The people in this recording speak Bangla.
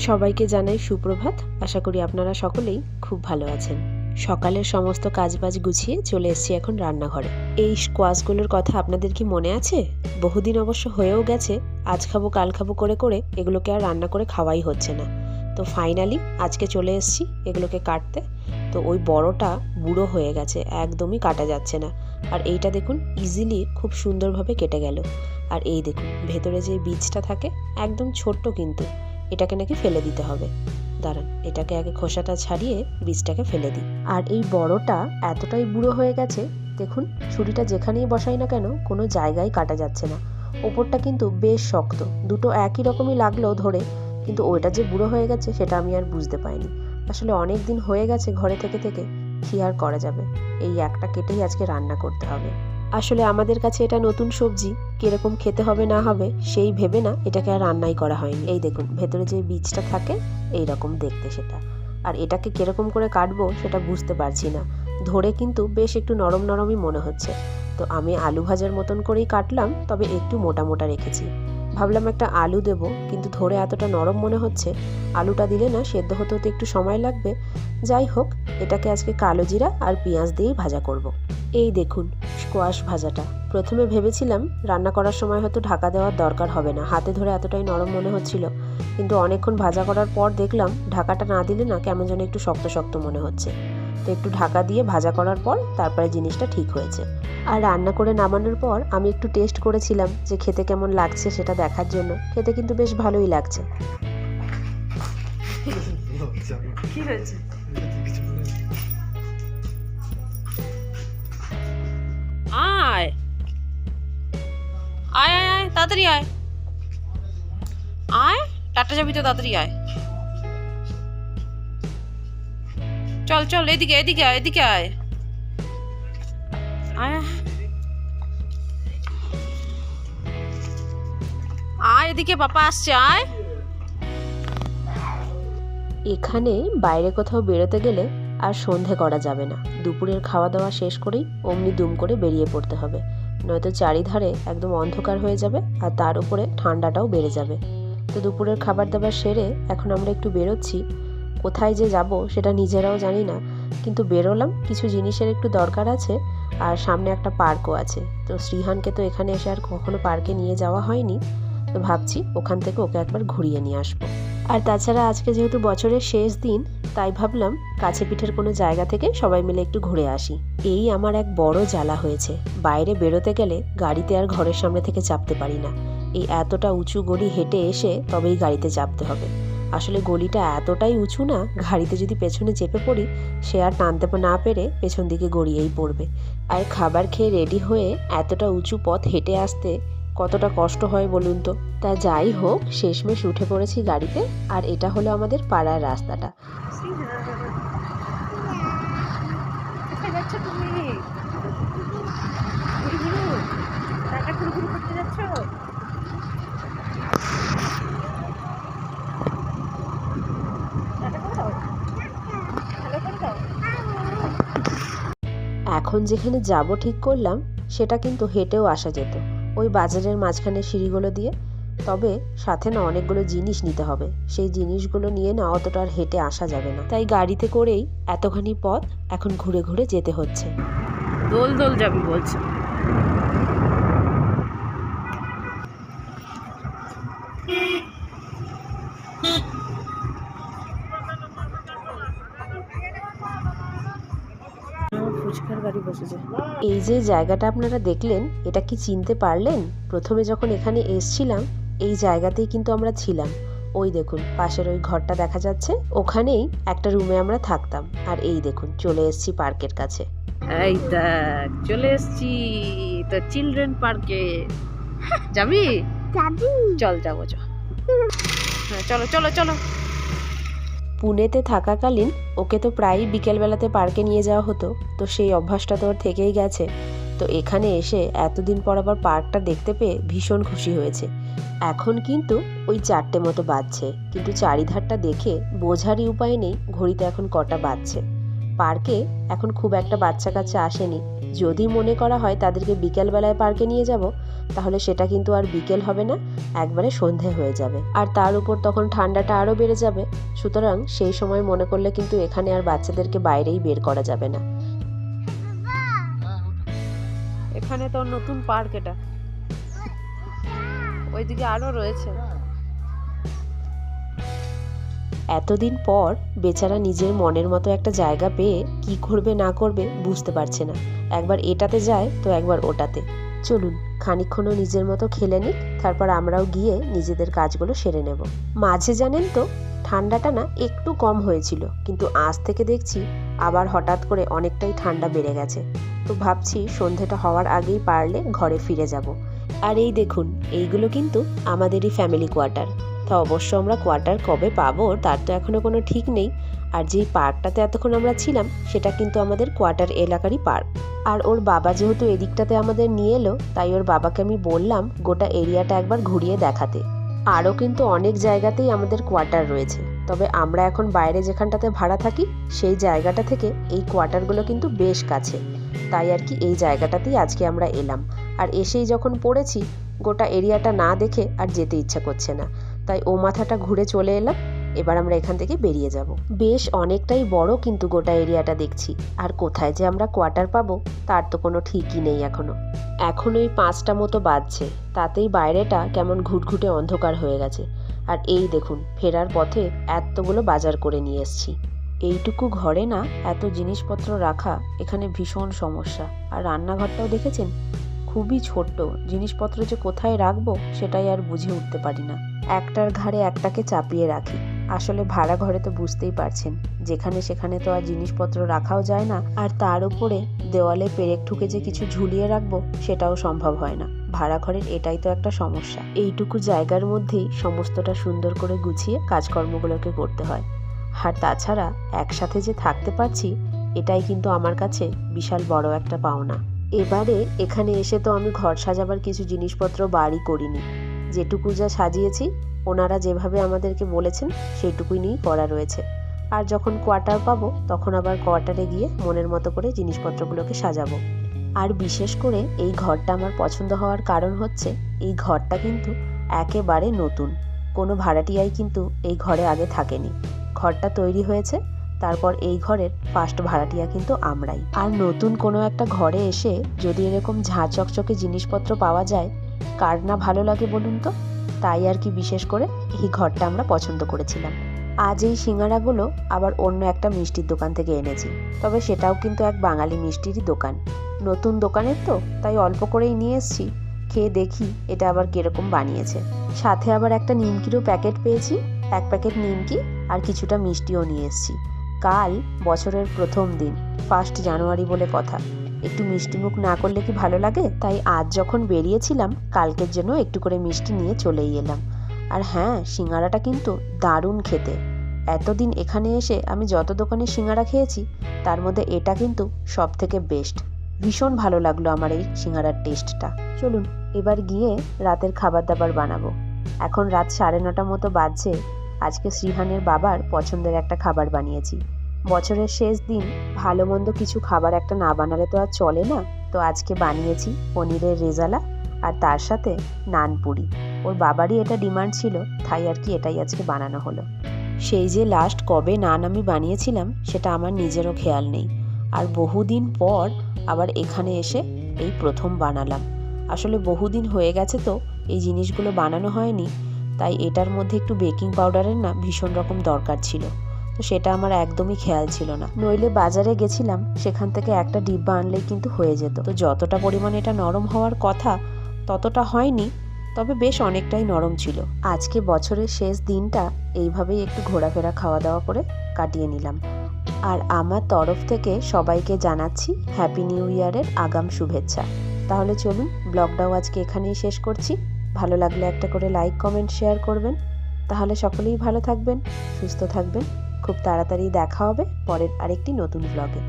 সবাইকে জানাই সুপ্রভাত। আশা করি আপনারা সকলেই খুব ভালো আছেন। সকালের সমস্ত কাজবাজ গুছিয়ে চলে এসেছি এখন রান্নাঘরে। এই স্কোয়াশগুলোর কথা আপনাদের কি মনে আছে? বহুদিন অবশ্য হয়েও গেছে, আজ খাবো কাল খাবো করে করে এগুলোকে আর রান্না করে খাওয়াই হচ্ছে না। তো ফাইনালি আজকে চলে এসেছি এগুলোকে কাটতে। তো ওই বড়টা বুড়ো হয়ে গেছে, একদমই কাটা যাচ্ছে না। আর এইটা দেখুন ইজিলি খুব সুন্দরভাবে কেটে গেল। আর এই দেখুন ভেতরে যে বীজটা থাকে একদম ছোট্ট, কিন্তু এটাকে নাকি ফেলে দিতে হবে। দাঁড়ান, এটাকে আগে খোসাটা ছাড়িয়ে বীজটাকে ফেলে দিই। আর এই বড়টা এতটাই বুড়ো হয়ে গেছে, দেখুন ছুরিটা যেখানেই বসাই না কেন কোনো জায়গায় কাটা যাচ্ছে না। ওপরটা কিন্তু বেশ শক্ত, দুটো একই রকমই লাগলো ধরে, কিন্তু ওইটা যে বুড়ো হয়ে গেছে সেটা আমি আর বুঝতে পাইনি। আসলে অনেক দিন হয়ে গেছে ঘরে থেকে থেকে, কি আর করা যাবে, এই একটা কেটেই আজকে রান্না করতে হবে। আসলে আমাদের কাছে এটা নতুন সবজি, কিরকম খেতে হবে না হবে সেই ভেবে না এটাকে আর রান্নাই করা হয়নি। এই দেখুন ভেতরে যে বীজটা থাকে এই রকম দেখতে সেটা। আর এটাকে কিরকম করে কাটবো সেটা বুঝতে পারছি না, ধরে কিন্তু বেশ একটু নরম নরমই মনে হচ্ছে। তো আমি আলু ভাজার মতন করেই কাটলাম, তবে একটু মোটা মোটা রেখেছি। ভাবলাম একটা আলু দেব, কিন্তু ধরে এতটা নরম মনে হচ্ছে, আলুটা দিলে না সেদ্ধ হতে হতে একটু সময় লাগবে। যাই হোক, এটাকে আজকে কালো জিরা আর পেঁয়াজ দিয়েই ভাজা করব। এই দেখুন স্কোয়াশ ভাজাটা। প্রথমে ভেবেছিলাম রান্না করার সময় হয়তো ঢাকা দেওয়ার দরকার হবে না, হাতে ধরে এতটাই নরম মনে হচ্ছিল, কিন্তু অনেকক্ষণ ভাজা করার পর দেখলাম ঢাকাটা না দিলে না কেমন যেন একটু শক্ত শক্ত মনে হচ্ছে। তো একটু ঢাকা দিয়ে ভাজা করার পর তারপরে জিনিসটা ঠিক হয়েছে। আর রান্না করে নামানোর পর আমি একটু টেস্ট করেছিলাম যে খেতে কেমন লাগছে সেটা দেখার জন্য। খেতে কিন্তু বেশ ভালোই লাগছে। কি হয়েছে? আয় আয় আয় আয়, তাড়াতাড়ি আয় আয়, টাটা যাবি তো, তাড়াতাড়ি আয়। চল চল, এদিকে এদিকে আয়, এদিকে আয় আয় আয়, এদিকে পাপা আসছে, আয়। এখানে বাইরে কোথাও বেরোতে গেলে আর সন্ধে করা যাবে না, দুপুরের খাওয়া দাওয়া শেষ করেই অমনি দুম করে বেরিয়ে পড়তে হবে, নয়তো চারিধারে একদম অন্ধকার হয়ে যাবে আর তার উপরে ঠান্ডাটাও বেড়ে যাবে। তো দুপুরের খাবার দাবার সেরে এখন আমরা একটু বেরোচ্ছি। কোথায় যে যাব সেটা নিজেরাও জানি না, কিন্তু বেরোলাম, কিছু জিনিসের একটু দরকার আছে। আর সামনে একটা পার্কও আছে। তো শ্রীহানকে তো এখানে এসে আর কখনো পার্কে নিয়ে যাওয়া হয়নি, তো ভাবছি ওখান থেকে ওকে একবার ঘুরিয়ে নিয়ে আসবো। আর তাছাড়া আজকে যেহেতু বছরের শেষ দিন, তাই ভাবলাম কাছে পিঠের কোনো জায়গা থেকে সবাই মিলে একটু ঘুরে আসি। এই আমার এক বড় জ্বালা হয়েছে, বাইরে বেরোতে গেলে গাড়িতে আর ঘরের সামনে থেকে চাপতে পারি না। এই এতটা উঁচু গলি হেঁটে এসে তবেই গাড়িতে চাপতে হবে। আসলে গলিটা এতটাই উঁচু না, গাড়িতে যদি পেছনে চেপে পড়ি সে আর টানতে না পেরে পেছন দিকে গড়িয়েই পড়বে। আর খাবার খেয়ে রেডি হয়ে এতটা উঁচু পথ হেঁটে আসতে কতটা কষ্ট হয় বলুন তো। তা যাই হোক, শেষমেশ উঠে পড়েছি গাড়িতে। আর এটা হলো আমাদের পাড়ার রাস্তাটা। এখন যেখানে যাব ঠিক করলাম সেটা কিন্তু হেঁটেও আসা যেত, ওই বাজারের মাঝখানে সিঁড়িগুলো দিয়ে। তবে সাথে না অনেকগুলো জিনিস নিতে হবে, সেই জিনিসগুলো নিয়ে না অতটা আর হেঁটে আসা যাবে না, তাই গাড়িতে করেই এতখানি পথ এখন ঘুরে ঘুরে যেতে হচ্ছে। দোল দোল যাবি বলছে। ফুচকার গাড়ি বসেছে। এই যে জায়গাটা আপনারা দেখলেন, এটা কি চিনতে পারলেন? প্রথমে যখন এখানে এসছিলাম এই জায়গাতেই কিন্তু আমরা ছিলাম। ওই দেখুন পাশের ওই ঘরটা দেখা যাচ্ছে, ওখানেই একটা রুমে আমরা থাকতাম। আর এই দেখুন চলে এসেছি পার্কের কাছে। এই দেখ চলে এসেছি তো চিলড্রেন পার্কে। যাবি? চল যাবো, চল। হ্যাঁ চলো চলো চলো। পুনেতে থাকাকালীন ওকে তো প্রায়ই বিকেলবেলাতে পার্কে নিয়ে যাওয়া হতো, তো সেই অভ্যাসটা তো ওর থেকেই গেছে। তো এখানে এসে এতদিন পর আবার পার্কটা দেখতে পেয়ে ভীষণ খুশি হয়েছে। এখন কিন্তু ওই 4টে মতো বাজছে, কিন্তু চারিধারটা দেখে বোঝারই উপায় নেই ঘড়িতে এখন কটা বাজছে। পার্কে এখন খুব একটা বাচ্চা কাচ্চা আসেনি, যদি মনে করা হয় তাদেরকে বিকেলবেলায় পার্কে নিয়ে যাব তাহলে সেটা কিন্তু আর বিকেল হবে না, একবারে সন্ধে হয়ে যাবে, আর তার উপর তখন ঠান্ডাটা আরও বেড়ে যাবে। সুতরাং সেই সময় মনে করলে কিন্তু এখানে আর বাচ্চাদেরকে বাইরেই বের করা যাবে না। এখানে তো নতুন পার্ক, এটা ওইদিকে আরো রয়েছে। এতদিন পর বেচারা নিজের মনের মতো একটা জায়গা পেয়ে কি করবে না করবে বুঝতে পারছে না। একবার এটাতে যায় তো একবার ওটাতে। চলুন খানিকক্ষণও নিজের মতো খেলে নিক, তারপর আমরাও গিয়ে নিজেদের কাজগুলো সেরে নেব। মাঝে জানেন তো ঠান্ডাটা না একটু কম হয়েছিল, কিন্তু আজ থেকে দেখছি আবার হঠাৎ করে অনেকটাই ঠান্ডা বেড়ে গেছে। তো ভাবছি সন্ধেটা হওয়ার আগেই পারলে ঘরে ফিরে যাব। আর এই দেখুন, এইগুলো কিন্তু আমাদেরই ফ্যামিলি কোয়ার্টার। তা অবশ্য আমরা কোয়ার্টার কবে পাবো তার তো এখনো কোনো ঠিক নেই। আর যেই পার্কটাতে এতক্ষণ আমরা ছিলাম সেটা কিন্তু আমাদের কোয়ার্টার এলাকারই পার্ক। আর ওর বাবা যেহেতু এদিকটাতে আমাদের নিয়ে এলো, তাই ওর বাবাকে আমি বললাম গোটা এরিয়াটা একবার ঘুরিয়ে দেখাতে। আরও কিন্তু অনেক জায়গাতেই আমাদের কোয়ার্টার রয়েছে, তবে আমরা এখন বাইরে যেখানটাতে ভাড়া থাকি সেই জায়গাটা থেকে এই কোয়ার্টারগুলো কিন্তু বেশ কাছে। তাই আর কি এই জায়গাটাতেই আজকে আমরা এলাম। আর এসেই যখন পড়েছি, গোটা এরিয়াটা না দেখে আর যেতে ইচ্ছা করছে না, তাই ও মাথাটা ঘুরে চলে এলাম। এবার আমরা এখান থেকে বেরিয়ে যাব। বেশ অনেকটাই বড় কিন্তু গোটা এরিয়াটা দেখছি। আর কোথায় যে আমরা কোয়ার্টার পাবো তার তো কোনো ঠিকই নেই এখনো। এখন ওই 5টা মতো বাজছে, তাতেই বাইরেটা কেমন ঘুটঘুটে অন্ধকার হয়ে গেছে। আর এই দেখুন ফেরার পথে এতগুলো বাজার করে নিয়ে এসেছি। এইটুকু ঘরে না এত জিনিসপত্র রাখা এখানে ভীষণ সমস্যা। আর রান্নাঘরটাও দেখেছেন খুবই ছোট্ট, জিনিসপত্র যে কোথায় রাখবো সেটাই আর বুঝে উঠতে পারি না। একটার ঘাড়ে একটাকে চাপিয়ে রাখি। আসলে ভাড়া ঘরে তো বুঝতেই পারছেন, যেখানে সেখানে তো আর জিনিসপত্র রাখাও যায় না, আর তার উপরে দেওয়ালে পেরেক ঠুকে যে কিছু ঝুলিয়ে রাখবো সেটাও সম্ভব হয় না। ভাড়া ঘরের এটাই তো একটা সমস্যা। এইটুকু জায়গার মধ্যেই সমস্তটা সুন্দর করে গুছিয়ে কাজকর্মগুলোকে করতে হয়। আর তাছাড়া একসাথে যে থাকতে পারছি এটাই কিন্তু আমার কাছে বিশাল বড় একটা পাওনা। এবারে এখানে এসে তো আমি ঘর সাজাবার কিছু জিনিসপত্র বাড়ি করিনি, যেটুকু যা সাজিয়েছি ওনারা যেভাবে আমাদেরকে বলেছেন সেইটুকুই নিয়েই করা রয়েছে। আর যখন কোয়ার্টার পাবো তখন আবার কোয়ার্টারে গিয়ে মনের মতো করে জিনিসপত্রগুলোকে সাজাবো। আর বিশেষ করে এই ঘরটা আমার পছন্দ হওয়ার কারণ হচ্ছে এই ঘরটা কিন্তু একেবারে নতুন। কোনো ভাড়াটিয়াই কিন্তু এই ঘরে আগে থাকেনি। ঘরটা তৈরি হয়েছে, তারপর এই ঘরের ফার্স্ট ভাড়াটিয়া কিন্তু আমরাই। আর নতুন কোনো একটা ঘরে এসে যদি এরকম ঝাঁ চকচকে জিনিসপত্র পাওয়া যায় কার না ভালো লাগে বলুন তো। তাই আর কি বিশেষ করে এই ঘরটা আমরা পছন্দ করেছিলাম। আজ এই সিঙ্গারাগুলো আবার অন্য একটা মিষ্টির দোকান থেকে এনেছি, তবে সেটাও কিন্তু এক বাঙালি মিষ্টিরই দোকান। নতুন দোকানের তো তাই অল্প করেই নিয়ে এসেছি, খেয়ে দেখি এটা আবার কিরকম বানিয়েছে। সাথে আবার একটা নিমকিরও প্যাকেট পেয়েছি, 1 প্যাকেট নিমকি আর কিছুটা মিষ্টিও নিয়ে এসেছি। কাল বছরের প্রথম দিন, 1 জানুয়ারি বলে কথা, একটু মিষ্টিমুখ না করলে কি ভালো লাগে। তাই আজ যখন বেরিয়েছিলাম কালকের জন্য একটু করে মিষ্টি নিয়ে চলেই এলাম। আর হ্যাঁ, সিঙ্গারাটা কিন্তু দারুণ খেতে। এতদিন এখানে এসে আমি যত দোকানে সিঙ্গারা খেয়েছি তার মধ্যে এটা কিন্তু সব থেকে বেস্ট। ভীষণ ভালো লাগলো আমার এই সিঙ্গারার টেস্টটা। চলুন এবার গিয়ে রাতের খাবার দাবার বানাবো। এখন রাত 9:30 মতো বাজছে। আজকে শ্রীহানের বাবার পছন্দের একটা খাবার বানিয়েছি। বছরের শেষ দিন ভালো মন্দ কিছু খাবার একটা না বানালে তো আর চলে না। তো আজকে বানিয়েছি পনিরের রেজালা আর তার সাথে নান পুরি। ওর বাবারই এটা ডিমান্ড ছিল, তাই আর কি এটাই আজকে বানানো হলো। সেই যে লাস্ট কবে নান আমি বানিয়েছিলাম সেটা আমার নিজেরও খেয়াল নেই। আর বহুদিন পর আবার এখানে এসে এই প্রথম বানালাম। আসলে বহুদিন হয়ে গেছে তো এই জিনিসগুলো বানানো হয়নি, তাই এটার মধ্যে একটু বেকিং পাউডারের না ভীষণ রকম দরকার ছিল। তো সেটা আমার একদমই খেয়াল ছিল না, নইলে বাজারে গেছিলাম সেখান থেকে একটা ডিব্বা আনলেই কিন্তু হয়ে যেত। তো যতটা পরিমাণে এটা নরম হওয়ার কথা ততটা হয়নি, তবে বেশ অনেকটাই নরম ছিল। আজকে বছরের শেষ দিনটা এইভাবেই একটু ঘোরাফেরা খাওয়া দাওয়া করে কাটিয়ে নিলাম। আর আমার তরফ থেকে সবাইকে জানাচ্ছি হ্যাপি নিউ ইয়ারের আগাম শুভেচ্ছা। তাহলে চলুন ব্লগটাও আজকে এখানেই শেষ করছি। ভালো লাগলে একটা করে লাইক কমেন্ট শেয়ার করবেন। তাহলে সকলেই ভালো থাকবেন, সুস্থ থাকবেন। খুব তাড়াতাড়ি দেখা হবে পরের আরেকটি নতুন ব্লগে।